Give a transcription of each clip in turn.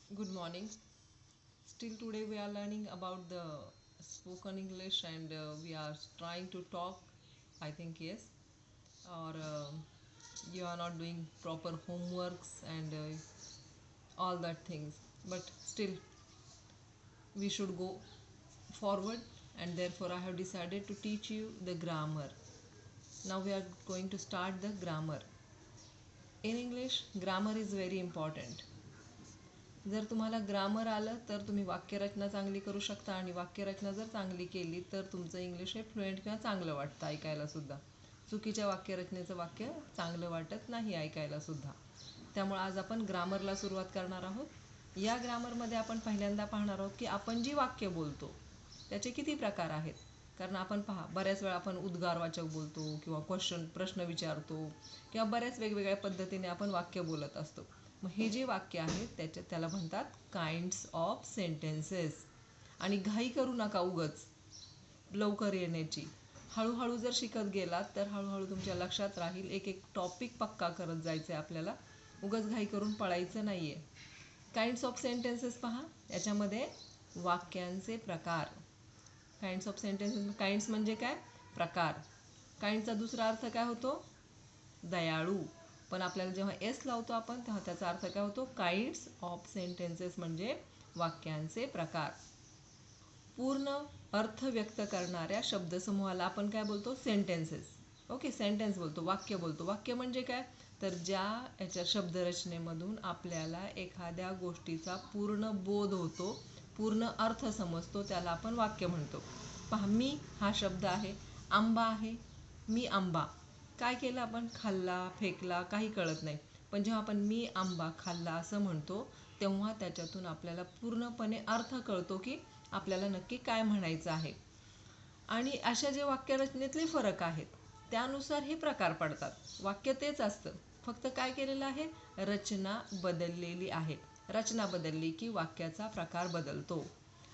Good morning. Still today we are learning about the spoken English and we are trying to talk. I think yes. Or you are not doing proper homeworks and all that things. But still we should go forward, and therefore I have decided to teach you the grammar. Now we are going to start the grammar. In English, grammar is very important. जर तुम्हाला grammar आलं तर तुम्ही वाक्यरचना चांगली करू शकता, आणि वाक्यरचना जर चांगली केली तर तुमचं इंग्लिश हे फ्लुएंट किंवा चांगलं वाटतं ऐकायला सुद्धा. चुकीच्या वाक्यरचनेचं वाक्य चांगलं वाटत नाही ऐकायला सुद्धा. त्यामुळे आज आपण ग्रामरला सुरुवात करणार आहोत. या ग्रामरमध्ये आपण पहिल्यांदा पाहणार आहोत की आपण जी वाक्य बोलतो त्याचे किती प्रकार आहेत. कारण आपण पहा, बऱ्याच वेळा आपण उद्गारवाचक बोलतो किंवा प्रश्न विचारतो किंवा बऱ्याच वेगवेगळ्या पद्धतीने आपण वाक्य बोलत असतो. मग हे जे वाक्य आहेत त्याला म्हणतात काइंड्स ऑफ सेंटेन्सेस. आणि घाई करू नका उगच लवकर येण्याची. हळूहळू जर शिकत गेलात तर हळूहळू तुमच्या लक्षात राहील. एक एक टॉपिक पक्का करत जायचं आहे आपल्याला. उगच घाई करून पळायचं नाही आहे. काइंड्स ऑफ सेंटेन्सेस पहा, याच्यामध्ये वाक्यांचे प्रकार. काइंड्स ऑफ सेंटेन्सेस, काइंड्स म्हणजे काय? प्रकार. काइंडचा दुसरा अर्थ काय होतो? दयाळू. पण आपल्याला जेव्हा एस लावतो आपण तेव्हा त्याचा अर्थ काय होतो? काइंड्स ऑफ सेंटेन्सेस म्हणजे वाक्यांचे प्रकार. पूर्ण अर्थ व्यक्त करणाऱ्या शब्दसमूहाला आपण काय बोलतो? सेंटेन्सेस. ओके, सेंटेन्स बोलतो, वाक्य बोलतो. वाक्य म्हणजे काय? तर ज्या याच्या शब्दरचनेमधून आपल्याला एखाद्या गोष्टीचा पूर्ण बोध होतो, पूर्ण अर्थ समजतो, त्याला आपण वाक्य म्हणतो. पहा, मी हा शब्द आहे, आंबा आहे, मी आंबा. काय केलं आपण? खाल्ला, फेकला, काही कळत नाही. पण जेव्हा आपण मी आंबा खाल्ला असं म्हणतो तेव्हा त्याच्यातून आपल्याला पूर्णपणे अर्थ कळतो की आपल्याला नक्की काय म्हणायचं आहे. आणि अशा जे वाक्यरचनेतले फरक आहेत त्यानुसार हे प्रकार पडतात. वाक्य तेच असतं, फक्त काय केलेलं आहे? रचना बदललेली आहे. रचना बदलली की वाक्याचा प्रकार बदलतो.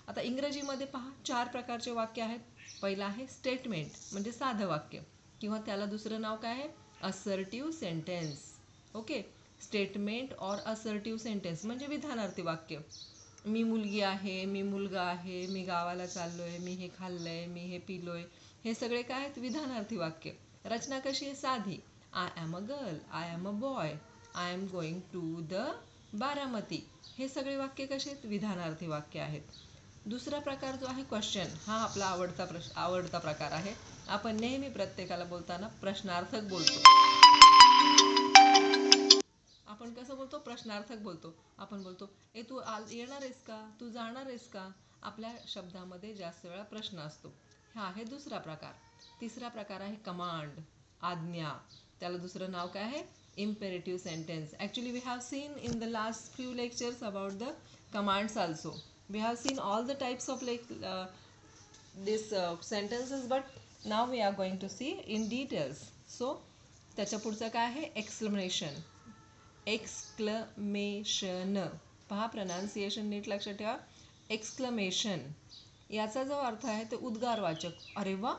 आता इंग्रजीमध्ये पहा, 4 प्रकारचे वाक्य आहेत. पहिलं आहे स्टेटमेंट, म्हणजे साधं वाक्य, किंवा त्याला दुसरं नाव काय आहे? Assertive sentence. ओके, स्टेटमेंट और असर्टिव्ह सेंटेन्स म्हणजे विधानार्थी वाक्य. मी मुलगी आहे, मी मुलगा आहे, मी गावाला चाललोय, मी हे खाल्लंय, मी हे पिलोय, हे सगळे काय आहेत? विधानार्थी वाक्य. रचना कशी आहे? साधी. I am a girl, I am a boy, I am going to the Baramati. हे सगळे वाक्य कसे आहेत? विधानार्थी वाक्य आहेत. दुसरा प्रकार जो आहे क्वेश्चन, हा आपला आवडता प्रकार आहे. आपण नेहमी प्रत्येकाला बोलताना प्रश्नार्थक बोलतो. आपण कसं बोलतो? प्रश्नार्थक बोलतो. आपण बोलतो, तू येणार आहेस का? तू जाणार आहेस का? आपल्या शब्दामध्ये जास्त वेळा प्रश्न असतो. हा आहे दुसरा प्रकार. तिसरा प्रकार आहे कमांड, आज्ञा. त्याला दुसरं नाव काय आहे? Imperative sentence. Actually we have seen in the last few lectures about the commands also. We have seen all the types of this sentences, but now we are going to see in details. So त्याच्या पुढचं काय आहे? Exclamation. Exclamation. पहा, pronunciation नीट लक्षात ठेवा. Exclamation याचा जो अर्थ आहे ते उद्गारवाचक. अरे वा,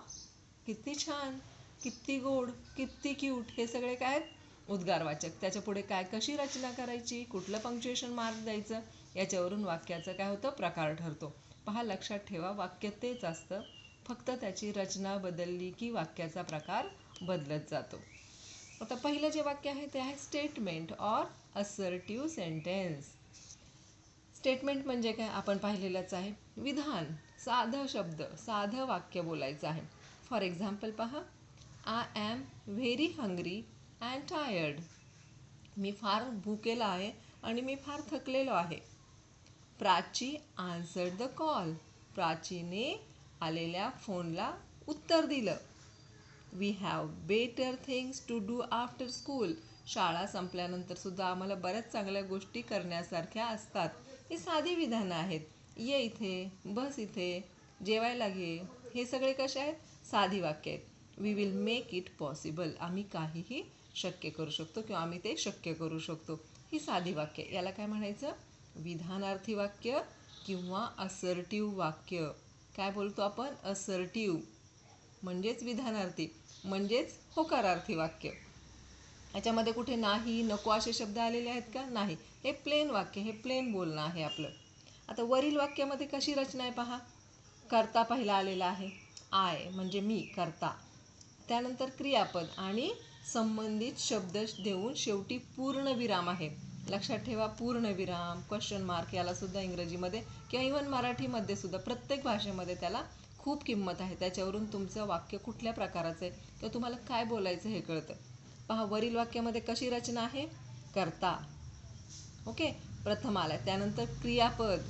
किती छान, किती गोड, किती क्यूट, हे सगळे काय आहेत? उद्गारवाचक. त्याच्या पुढे काय, कशी रचना करायची, कुठलं पंक्च्युएशन मार्क द्यायचं, याच्यावरून वाक्याचं काय होतं? प्रकार ठरतो. पहा, लक्षात ठेवा, वाक्य तेच असतं, फक्त त्याची रचना बदलली की वाक्याचा प्रकार बदलत जातो. आता पहिलं जे वाक्य आहे ते आहे statement or assertive sentence. Statement म्हणजे काय? आपण पाहिलेलंच आहे, विधान, साधं शब्द, साधं वाक्य बोलायचं आहे. फॉर एक्झाम्पल पहा, I am very hungry and tired. मी फार भुकेला आहे आणि मी फार थकलेलो आहे. Prachi answered the call. प्राचीने आलेल्या फोनला उत्तर दिलं. We have better things to do after school. शाळा संपल्यानंतर सुद्धा आम्हाला बऱ्याच चांगल्या गोष्टी करण्यासारख्या असतात. ही साधी विधानं आहेत. ये इथे, बस इथे, जेवायला घे, हे सगळे कसे आहेत? साधी वाक्य आहेत. We will make it possible. आम्ही काहीही शक्य करू शकतो किंवा आम्ही ते शक्य करू शकतो. ही साधी वाक्य. याला काय म्हणायचं? विधानार्थी वाक्य किंवा असर्टिव्ह वाक्य. काय बोलतो आपण? असर्टिव्ह म्हणजेच विधानार्थी, म्हणजेच होकारार्थी वाक्य. याच्यामध्ये कुठे नाही, नको असे शब्द आलेले आहेत का? नाही. हे प्लेन वाक्य, हे प्लेन बोलणं आहे आपलं. आता वरील वाक्यामध्ये कशी रचना आहे पहा. कर्ता पहिला आलेला आहे, आय म्हणजे मी, कर्ता. त्यानंतर क्रियापद आणि संबंधित शब्द देऊन शेवटी पूर्णविराम आहे. लक्षात ठेवा, पूर्णविराम, क्वेश्चन मार्क, याला सुद्धा इंग्रजीमध्ये किंवा इव्हन मराठीमध्ये सुद्धा प्रत्येक भाषेमध्ये त्याला खूप किंमत आहे. त्याच्यावरून तुमचं वाक्य कुठल्या प्रकाराचं आहे किंवा तुम्हाला काय बोलायचं हे कळतं. पहा, वरील वाक्यामध्ये कशी रचना आहे. कर्ता, ओके, प्रथम आला. त्यानंतर क्रियापद,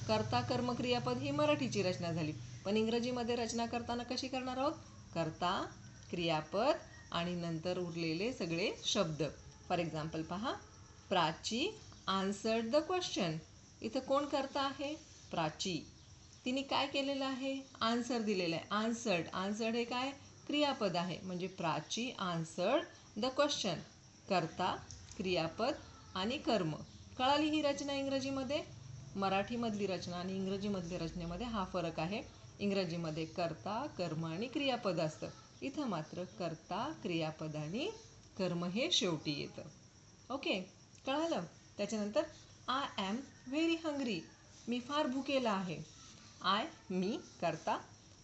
कर्ता कर्म क्रियापद ही मराठीची रचना झाली. पण इंग्रजीमध्ये रचना करताना कशी करणार आहोत. कर्ता, क्रियापद आणि नंतर उरलेले सगळे शब्द. फॉर एक्झाम्पल पहा, प्राची आन्सर्ड द क्वेश्चन. इथं कोण कर्ता आहे. प्राची. तिने काय केलेलं आहे. आन्सर दिलेलं आहे. आन्सर्ड, आन्सर्ड हे काय क्रियापद आहे. म्हणजे प्राची आन्सर्ड द क्वेश्चन. कर्ता, क्रियापद आणि कर्म. कळाली ही रचना इंग्रजीमध्ये. मराठीमधली रचना आणि इंग्रजीमधल्या रचनेमध्ये हा फरक आहे. इंग्रजीमध्ये कर्ता, कर्म आणि क्रियापद असतं. इथं मात्र कर्ता, क्रियापद आणि कर्म हे शेवटी येतं. ओके, कळालं. त्याच्यानंतर आय ॲम व्हेरी हंग्री. मी फार भुकेला आहे. आय मी कर्ता,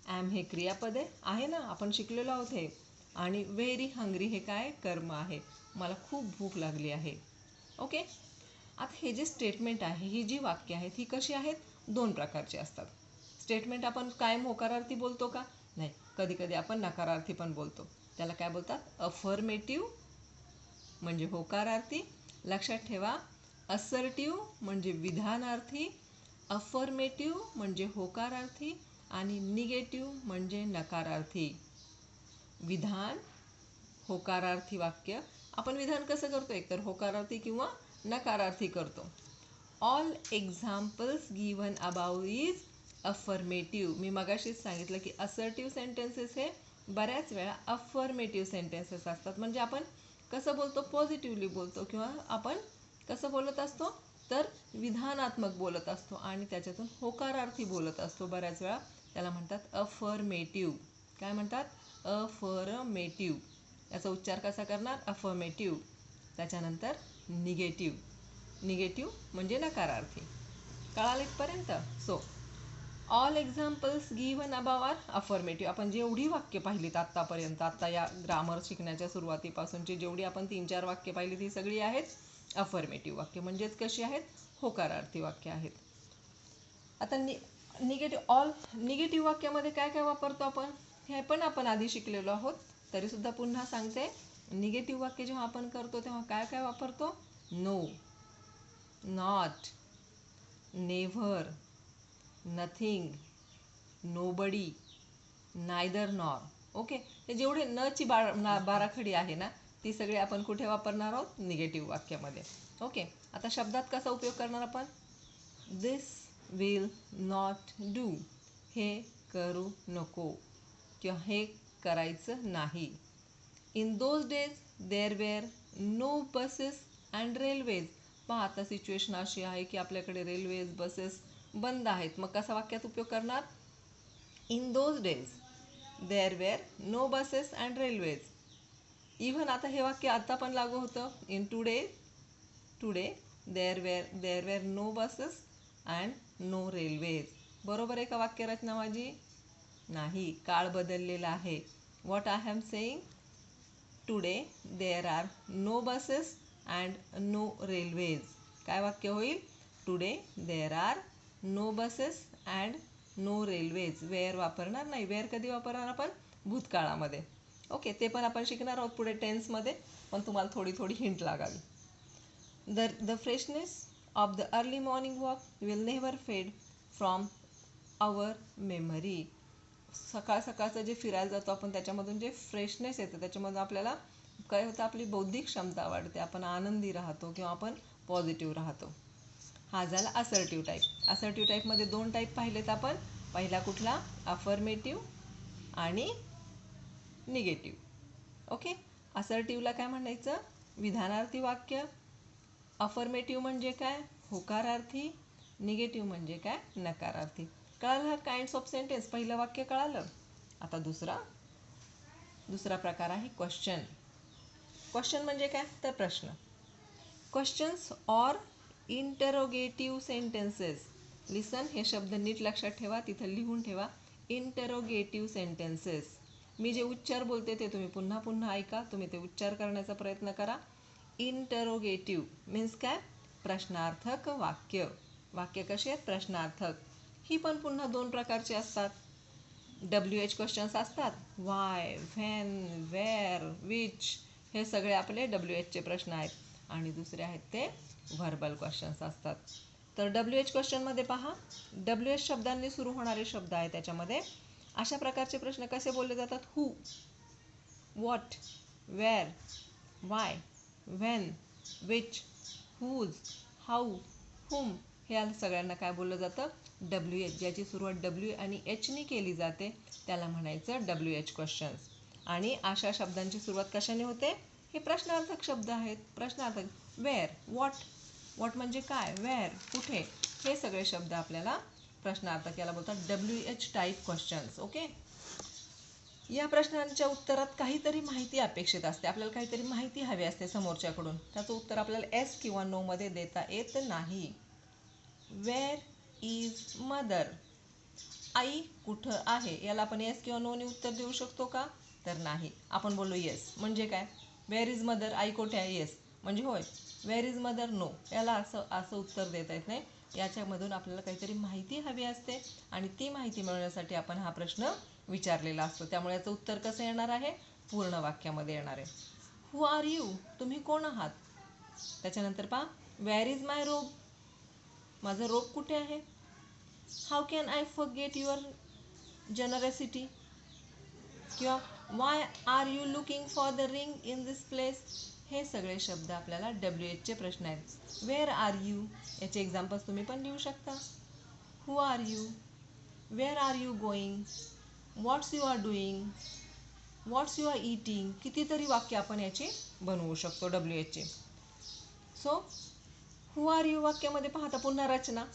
ॲम हे क्रियापद आहे ना, आपण शिकलेलो आहोत हे. आणि व्हेरी हंग्री हे काय कर्म आहे. मला खूप भूक लागली आहे. ओके, आता हे जे स्टेटमेंट आहे, ही जी वाक्य आहेत ही कशी आहेत. दोन प्रकारची असतात. स्टेटमेंट आपण कायम होकारार्थी बोलतो का. नाही, कधी कधी आपण नकारार्थी पण बोलतो. त्याला काय बोलतात. अफर्मेटिव्ह म्हणजे होकारार्थी. लक्षात ठेवा, असर्टिव्ह म्हणजे विधानार्थी, अफर्मेटिव्ह म्हणजे होकारार्थी आणि निगेटिव्ह म्हणजे नकारार्थी. विधान, होकारार्थी वाक्य. आपण विधान कसं करतो. एकतर होकारार्थी किंवा नकारार्थी करतो. All examples given about is affirmative. मी मगाशीच सांगितलं की असर्टिव्ह सेंटेन्सेस हे बऱ्याच वेळा अफर्मेटिव्ह सेंटेन्सेस असतात. म्हणजे आपण कसं बोलतो. पॉझिटिव्हली बोलतो किंवा आपण कसं बोलत असतो तर विधानात्मक बोलत असतो आणि त्याच्यातून होकारार्थी बोलत असतो बऱ्याच वेळा. त्याला म्हणतात अफर्मेटिव्ह. काय म्हणतात. अफर्मेटिव्ह. याचा उच्चार कसा करणार. अफर्मेटिव्ह. त्याच्यानंतर निगेटिव्ह. निगेटिव्ह म्हणजे नकारार्थी. कळालं इथपर्यंत. So all examples given about are affirmative. आपण जेवढी वाक्य पाहिलीत आत्तापर्यंत, आत्ता या ग्रामर शिकण्याच्या सुरुवातीपासूनची जेवढी आपण 3-4 वाक्य पाहिली ती सगळी आहेत अफर्मेटिव्ह वाक्य. म्हणजेच कशी आहेत. होकारार्थी वाक्य आहेत. आता निगेटिव्ह वाक्यामध्ये काय काय वापरतो आपण हे पण आपण आधी शिकलेलो आहोत. तरीसुद्धा पुन्हा सांगते. निगेटिव्ह वाक्य जेव्हा आपण करतो तेव्हा काय काय वापरतो. No, not, never, nothing, nobody, neither nor. Okay, हे जेवढे नची बाराखडी आहे ना ती सगळी आपण कुठे वापरणार आहोत. निगेटिव्ह वाक्यामध्ये. ओके, आता शब्दात कसा उपयोग करणार आपण. This will not do. हे करू नको किंवा हे करायचं नाही. In those days there were no buses and railways. पहा, आता सिच्युएशन अशी आहे की आपल्याकडे रेल्वेज, बसेस बंद आहेत. मग कसा वाक्यात उपयोग करणार. In those days there were no buses and railways. Even आता हे वाक्य आता पण लागू होतं. In today there were no buses and no railways. बरोबर आहे का वाक्यरचना माझी. नाही, काळ बदललेला आहे. What I am saying. Today there are no buses and no railways. काय वाक्य होईल. Today there are no buses and no railways. Were वापरणार नाही. वेअर कधी वापरणार आपण. भूतकाळामध्ये. ओके, ते पण आपण शिकणार आहोत पुढे टेन्समध्ये. पण तुम्हाला थोडी थोडी हिंट लागावी. The freshness of the early morning walk will never फेड फ्रॉम आवर मेमरी. सकाळ सकाळचं जे फिरायला जातो आपण त्याच्यामधून जे फ्रेशनेस येतं त्याच्यामधून आपल्याला काय होतं. आपली बौद्धिक क्षमता वाढते. आपण आनंदी राहतो किंवा आपण पॉझिटिव्ह राहतो. हा झाला असर्टिव्ह टाईप. असर्टिव्ह टाईपमध्ये 2 टाईप पाहिलेत आपण. पहिला कुठला. अफर्मेटिव्ह आणि निगेटिव्ह. ओके, असर्टिव्हला काय म्हणायचं. विधानार्थी वाक्य. अफर्मेटिव्ह म्हणजे काय. होकारार्थी. निगेटिव्ह म्हणजे काय. नकारार्थी. कळालं हा काइंड्स ऑफ सेंटेन्स. पहिलं वाक्य कळालं. आता दुसरा प्रकार आहे क्वेश्चन. क्वेश्चन म्हणजे काय तर प्रश्न. Questions or interrogative sentences. Listen, हे शब्द नीट लक्षात ठेवा, तिथं लिहून ठेवा. Interrogative sentences. मी जे उच्चार बोलते ते तुम्ही पुन्हा पुन्हा ऐका, तुम्ही ते उच्चार करण्याचा प्रयत्न करा. इंटरोगेटिव्ह मीन्स काय? प्रश्नार्थक वाक्य. वाक्य कशी आहेत? प्रश्नार्थक. ही पण पुन्हा दोन प्रकारची असतात. WH क्वेश्चन्स असतात. वाय, व्हेन, वेअर, विच, हे सगळे आपले WHचे प्रश्न आहेत. आणि दुसरे आहेत ते व्हर्बल क्वेश्चन्स असतात. तर WH क्वेश्चनमध्ये पहा, WH शब्दांनी सुरू होणारे शब्द आहेत. त्याच्यामध्ये अशा प्रकारचे प्रश्न कसे बोलले जातात? Who, what, where, why, when, which, whose, how, whom, हे सगळ्यांना काय बोललं जातं? WH. ज्याची सुरुवात W आणि Hनी केली जाते त्याला म्हणायचं WH क्वेश्चन्स. आणि अशा शब्दांची सुरुवात कशाने होते? हे प्रश्नार्थक शब्द आहेत. प्रश्नार्थक. वेअर, व्हॉट, व्हॉट म्हणजे काय, वेअर कुठे, हे सगळे शब्द आपल्याला प्रश्नार्थक, याला बोलतात WH टाईप क्वेश्चन्स. ओके. या प्रश्नांच्या उत्तरात काहीतरी माहिती अपेक्षित असते. आपल्याला काहीतरी माहिती हवी असते समोरच्याकडून. त्याचं उत्तर आपल्याला येस किंवा नो मध्ये देता येत नाही. Where is mother? आई कुठं आहे? याला आपण येस किंवा नो ने उत्तर देऊ शकतो का? तर नाही. आपण बोललो येस. म्हणजे काय? वेअर इज मदर, आई कुठे आहे? येस म्हणजे होय. Where is mother? नो. याला असं उत्तर देता येत नाही. याच्यामधून आपल्याला काहीतरी माहिती हवी असते आणि ती माहिती मिळवण्यासाठी आपण हा प्रश्न विचारलेला असतो. त्यामुळे याचं उत्तर कसं येणार आहे? पूर्ण वाक्यामध्ये येणार आहे. हू आर यू? तुम्ही कोण आहात? त्याच्यानंतर पहा, वेअर इज माय रोब? माझं रोब कुठे आहे? How can I forget your generosity? किंवा why are you looking for the ring in this place? हे सगळे शब्द आपल्याला WHचे प्रश्न आहेत. Where are you? याचे एक्झाम्पल्स तुम्ही पण लिहू शकता. Who are you? Where are you going? What's you are doing? What's you are eating? कितीतरी वाक्य आपण याची बनवू शकतो WHचे. सो हू आर यू वाक्यामध्ये पाहता पुन्हा रचना.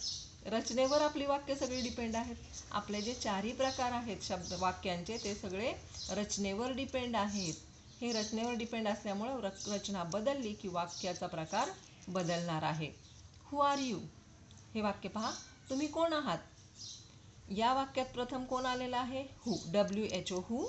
रचनेवर आपली वाक्य सगळी डिपेंड आहेत. आपले जे चारही प्रकार आहेत शब्द वाक्यांचे ते सगळे रचनेवर डिपेंड आहेत. हे रचनेवर डिपेंड असल्यामुळं रचना बदलली की वाक्याचा प्रकार बदलणार आहे. हू आर यू हे वाक्य पहा, तुम्ही कोण आहात? या वाक्यात प्रथम कोण आलेला आहे? हू. WHO. हू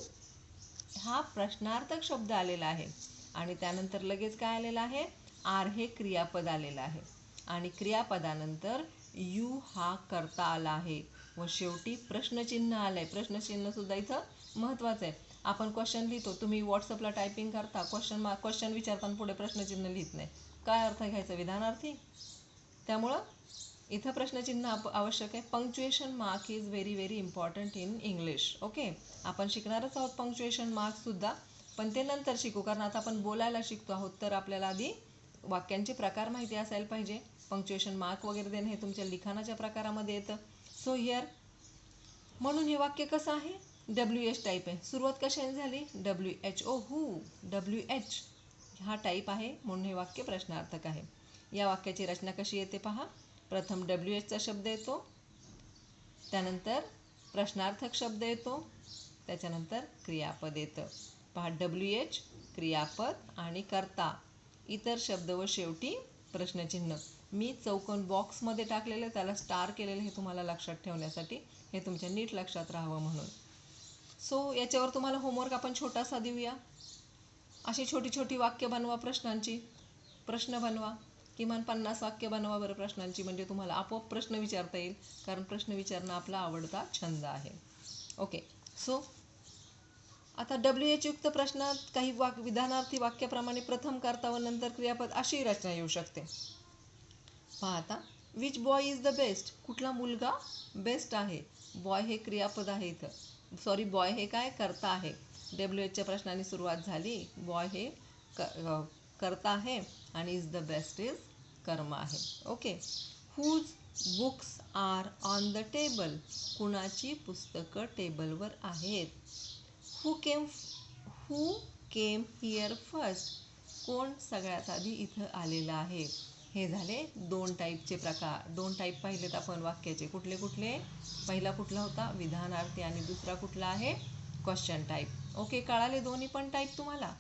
हा प्रश्नार्थक शब्द आलेला आहे. आणि त्यानंतर लगेच काय आलेलं आहे? आर हे क्रियापद आलेलं आहे. आणि क्रियापदानंतर यू हा कर्ता आला आहे. व शेवटी प्रश्नचिन्ह आलंय. प्रश्नचिन्ह सुद्धा इथं महत्त्वाचं आहे. आपण क्वेश्चन लिहितो, तुम्ही व्हॉट्सअपला टायपिंग करता, क्वेश्चन विचारताना पुढे प्रश्नचिन्ह लिहित नाही. काय अर्थ घ्यायचा? विधानार्थी. त्यामुळं इथं प्रश्नचिन्ह आवश्यक आहे. Punctuation mark is very very important in English. Okay. आपण शिकणारच आहोत पंक्च्युएशन मार्कसुद्धा, पण ते नंतर शिकू. कारण आता आपण बोलायला शिकतो आहोत, तर आपल्याला आधी वाक्यांचे प्रकार माहिती असायला पाहिजे. पंक्च्युएशन मार्क वगैरे देणं हे तुमच्या लिखाणाच्या प्रकारामध्ये येतं. सो हिअर, म्हणून हे वाक्य कसं आहे? WH टाईप आहे. सुरुवात कशाने झाली? WHO. हू. WH हा टाईप आहे म्हणून हे वाक्य प्रश्नार्थक आहे. या वाक्याची रचना कशी येते पहा. प्रथम WHचा शब्द येतो, त्यानंतर प्रश्नार्थक शब्द येतो, त्याच्यानंतर क्रियापद येतं. पहा, WH क्रियापद आणि कर्ता, इतर शब्द व शेवटी प्रश्नचिन्ह. मी चौकोन बॉक्समध्ये टाकलेलं, त्याला स्टार केलेलं, हे तुम्हाला लक्षात ठेवण्यासाठी, हे तुमच्या नीट लक्षात राहावं म्हणून. सो याच्यावर तुम्हाला होमवर्क आपण छोटासा देऊया. अशी छोटी छोटी वाक्य बनवा प्रश्नांची. प्रश्न बनवा. किमान 50 वाक्य बनवा बरं प्रश्नांची, म्हणजे तुम्हाला आपोआप प्रश्न विचारता येईल. कारण प्रश्न विचारणं आपला आवडता छंद आहे. ओके. सो आता WH युक्त प्रश्नात काही विधानार्थी वाक्याप्रमाणे प्रथम कर्ता व नंतर क्रियापद अशी रचना येऊ शकते. पहा आता, which boy is the best? कुठला मुलगा बेस्ट आहे? बॉय हे क्रियापद आहे इथं. सॉरी, बॉय हे काय? कर्ता आहे. WHच्या प्रश्नाने सुरुवात झाली. बॉय हे कर्ता आहे आणि इज द बेस्ट इज कर्म आहे. Okay. Whose books are on the table? कुणाची पुस्तकं टेबलवर आहेत? Who came here first? कोण सगळ्यात आधी इथं आलेलं आहे? हे झाले दोन टाईपचे प्रकार. दोन टाईप पाहिलेत आपण वाक्याचे. कुठले कुठले? पहिला कुठला होता? विधानार्थी. आणि दुसरा कुठला आहे? Question type. ओके, कळाले दोन्ही पण टाईप तुम्हाला?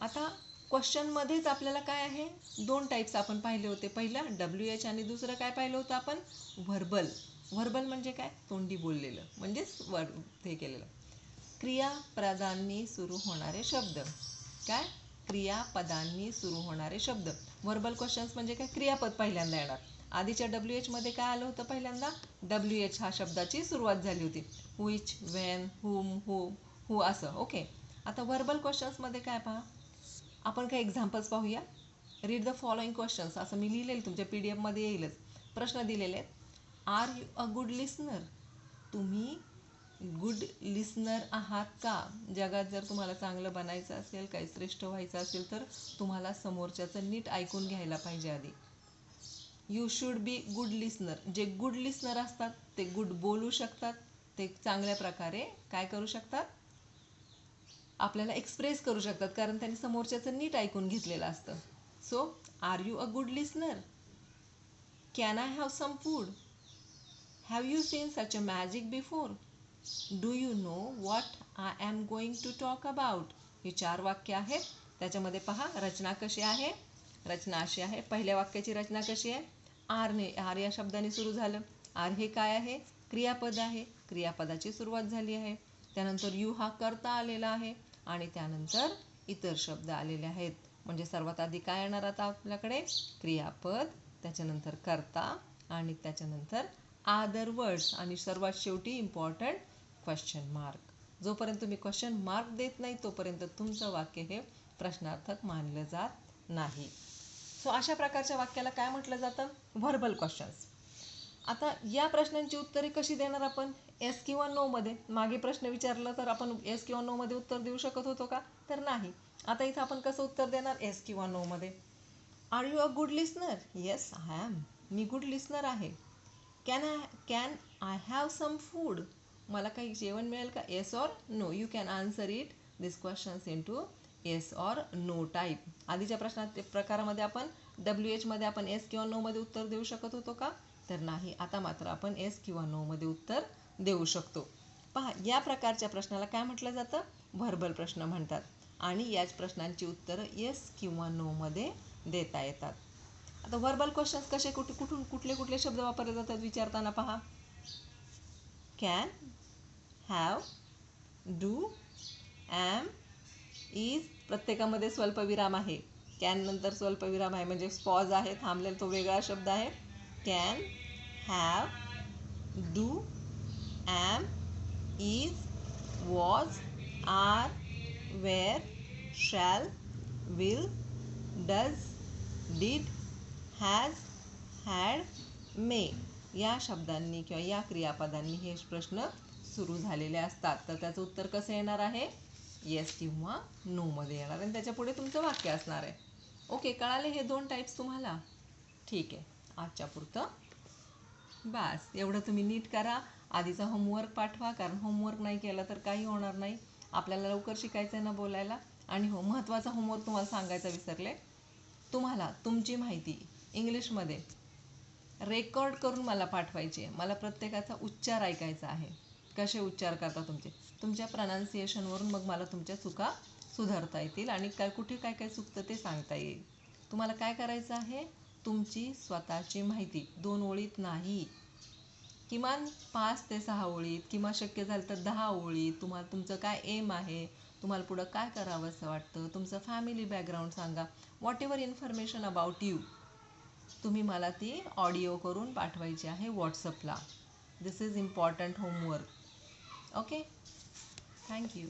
आता क्वेश्चनमध्येच आपल्याला काय आहे, दोन टाईप्स आपण पाहिले होते. पहिलं WH आणि दुसरं काय पाहिलं होतं आपण, व्हर्बल. व्हर्बल म्हणजे काय, तोंडी बोललेलं, म्हणजेच हे केलेलं. क्रियापदांनी सुरू होणारे शब्द. काय, क्रियापदांनी सुरू होणारे शब्द. व्हर्बल क्वेश्चन्स म्हणजे काय, क्रियापद पहिल्यांदा येणार. आधीच्या WH मध्ये काय आलं होतं, पहिल्यांदा WH हा शब्दाची सुरुवात झाली होती. व्हिच, व्हेन, हुम, हू असं. ओके. आता व्हर्बल क्वेश्चन्समध्ये काय पहा, आपण काही एक्झाम्पल्स पाहूया. रीड द फॉलोइंग क्वेश्चन्स, असं मी लिहिलेलं तुमच्या PDF मध्ये येईलच. प्रश्न दिलेले आहेत. Are you a good listener, तुम्ही गुड लिसनर आहात का? जगात जर तुम्हाला चांगलं बनायचं असेल, काही श्रेष्ठ व्हायचं असेल, तर तुम्हाला समोरच्याचं नीट ऐकून घ्यायला पाहिजे आधी. You should be good listener, जे गुड लिसनर असतात ते गुड बोलू शकतात, ते चांगल्या प्रकारे काय करू शकतात, आपल्याला एक्सप्रेस करू शकतात, कारण त्यांनी समोरच्याचं नीट ऐकून घेतलेलं असतं. So are you a good listener? Can I have some food? Have you seen such a magic before? Do you know what I am going to talk about? ही 4 वाक्य आहेत. त्याच्यामध्ये पहा रचना कशी आहे. रचना अशी आहे. पहिल्या वाक्याची रचना कशी आहे, आर या शब्दाने सुरू झालं. आर हे काय आहे, क्रियापद आहे. क्रियापदाची सुरुवात झाली आहे. त्यानंतर यू हा कर्ता आलेला आहे आणि त्यानंतर इतर शब्द आलेले आहेत. म्हणजे सर्वात आधी काय येणार आता आपल्याकडे, क्रियापद, त्याच्यानंतर कर्ता आणि त्याच्यानंतर अदर वर्ड्स आणि सर्वात शेवटी इम्पॉर्टंट क्वेश्चन मार्क. जोपर्यंत तुम्ही क्वेश्चन मार्क देत नाही तोपर्यंत तुमचं वाक्य हे प्रश्नार्थक मानलं जात नाही. सो अशा प्रकारच्या वाक्याला काय म्हटलं जातं, व्हर्बल क्वेश्चन्स. आता या प्रश्नांची उत्तरे कशी देणार आपण, येस किंवा नो मध्ये. मागे प्रश्न विचारला तर आपण येस किंवा नो मध्ये उत्तर देऊ शकत होतो का, तर नाही. आता इथं आपण कसं उत्तर देणार, येस किंवा नो मध्ये. Are you a good listener? Yes I am, मी गुड लिसनर आहे. Can I have some food? मला काही जेवण मिळेल का, yes or no. You can answer it this questions in two yes or no type. आधीच्या प्रकारामध्ये आपण WH मध्ये आपण येस किंवा नो मध्ये उत्तर देऊ शकत होतो का, तर नाही. आता मात्र आपण येस किंवा नो मध्ये उत्तर देऊ शकतो. पहा, या प्रकारच्या प्रश्नाला काय म्हटलं जातं, व्हर्बल प्रश्न म्हणतात. आणि याच प्रश्नांची उत्तरं येस किंवा नो मध्ये देता येतात. आता व्हर्बल क्वेश्चन्स कसे, कुठले कुठले शब्द वापरले जातात विचारताना पहा. Can, have, do, am, is. प्रत्येकामध्ये स्वल्पविराम आहे. कॅन नंतर स्वल्पविराम आहे, म्हणजे पॉज आहे, थांबलेला तो वेगळा शब्द आहे. Can, have, do, am, is, was, are, were, shall, will, does, did, has, had, may या शब्दांनी किंवा या क्रियापदांनी हे प्रश्न सुरू झालेले असतात. तर त्याचं उत्तर कसं येणार आहे, येस किंवा नो मध्ये येणार आणि त्याच्या पुढे तुमचं वाक्य असणार आहे. ओके, कळाले हे 2 टाईप्स तुम्हाला? ठीक आहे, आजच्या पुरतं बस एवढं. तुम्ही नीट करा, आधीचा होमवर्क पाठवा, कारण होमवर्क नाही केला तर काही होणार नाही. आपल्याला लवकर शिकायचं आहे ना बोलायला. आणि हो, महत्त्वाचा होमवर्क तुम्हाला सांगायचा विसरले, तुम्हाला तुमची माहिती इंग्लिशमध्ये रेकॉर्ड करून मला पाठवायची आहे. मला प्रत्येकाचा उच्चार ऐकायचा आहे, कसे उच्चार करता तुमच्या प्रनाऊन्सिएशनवरून मग मला तुमच्या चुका सुधारता येतील आणि कुठे काय काय चुकतं ते सांगता येईल. तुम्हाला काय करायचं आहे, तुमची स्वतःची माहिती 2 ओळीत नाही, किमान 5 ते 6 ओळीत, किंवा शक्य झालं तर 10 ओळीत. तुमचं काय एम आहे, तुम्हाला पुढं काय करावं असं वाटतं, तुमचं फॅमिली बॅकग्राऊंड सांगा, whatever information about you, तुम्ही मला ती ऑडिओ करून पाठवायची आहे व्हॉट्सअपला. This is important homework. Okay, thank you.